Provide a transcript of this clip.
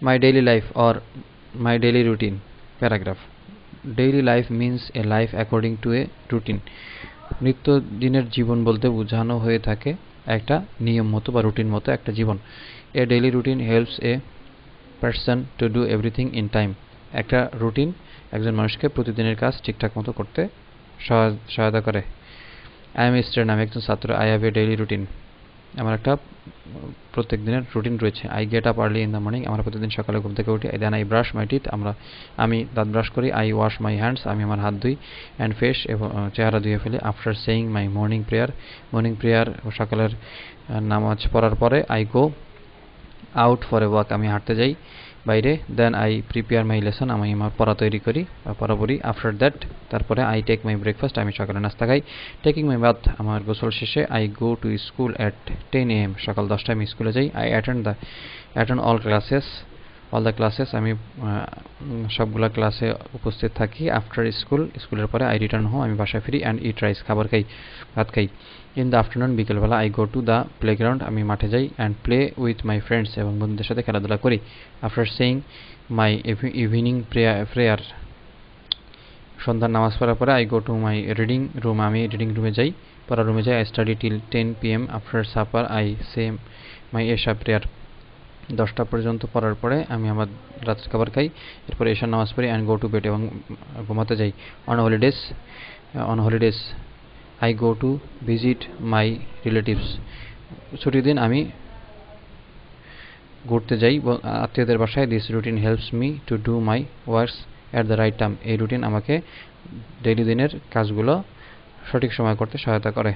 My daily life or my daily routine. Paragraph. Daily life means a life according to a routine. নিত্য দিনের জীবন বলতে বোঝানো হয়ে থাকে একটা নিয়ম মতো বা রুটিন মতো একটা জীবন। A daily routine helps a person to do everything in time. একটা রুটিন একজন মানুষকে প্রতিদিনের কাজ ঠিকঠাক মতো করতে সহায়তা করে। আই এম এ স্টুডেন্ট, আমি একজন ছাত্র। I have a daily routine, আমার একটা প্রত্যেক দিনের রুটিন রয়েছে। I get up early in the morning, আমরা প্রতিদিন সকালে ঘুম থেকে উঠি। Then I brush my teeth, আমি দাঁত ব্রাশ করি। আই ওয়াশ মাই হ্যান্ডস, আমি আমার হাত ধুই। অ্যান্ড ফেস, এবং চেহারা ধুয়ে ফেলি। After saying my morning prayer ও সকালের নামাজ পড়ার পরে I go out for a walk, আমি হাঁটতে যাই বাইরে। Then I prepare my lesson, আমি আমার পড়া তৈরি করি বা পড়া পড়ি। আফটার দ্যাট, তারপরে আই টেক মাই ব্রেকফাস্ট, আমি সকালে নাস্তা খাই। টেকিং মাই বাথ, আমার গোসল শেষে I go to school at 10 AM, সকাল 10টায় আমি স্কুলে যাই। I attend all the classes, আমি সবগুলা ক্লাসে উপস্থিত থাকি। আফটার স্কুলের পরে আই রিটার্ন হোম, আমি বাসায় ফিরি। অ্যান্ড ইট রাইস, ভাত খাই। ইন দ্য আফটারনুন, বিকেলবেলা I go to the playground, আমি মাঠে যাই। And play with my friends, এবং বন্ধুদের সাথে খেলাধুলা করি। After saying my evening prayer, সন্ধ্যার নামাজ পড়ার পরে I go to my reading room, আমি রিডিং রুমে যাই, পড়ার রুমে যাই। I study till 10 PM। After supper I say my Esha prayer, 10টা পর্যন্ত পড়ার পরে আমি আমার রাতের খাবার খাই। এরপরে এশার নামাজ পড়ি। অ্যান্ড গো টু বেড, এবং ঘুমাতে যাই। On holidays I go to visit my relatives, ছুটির দিন আমি ঘুরতে যাই আত্মীয়দের বাসায়। This routine helps me to do my works at the right time, এই রুটিন আমাকে ডেইলি দিনের কাজগুলো সঠিক সময় করতে সহায়তা করে।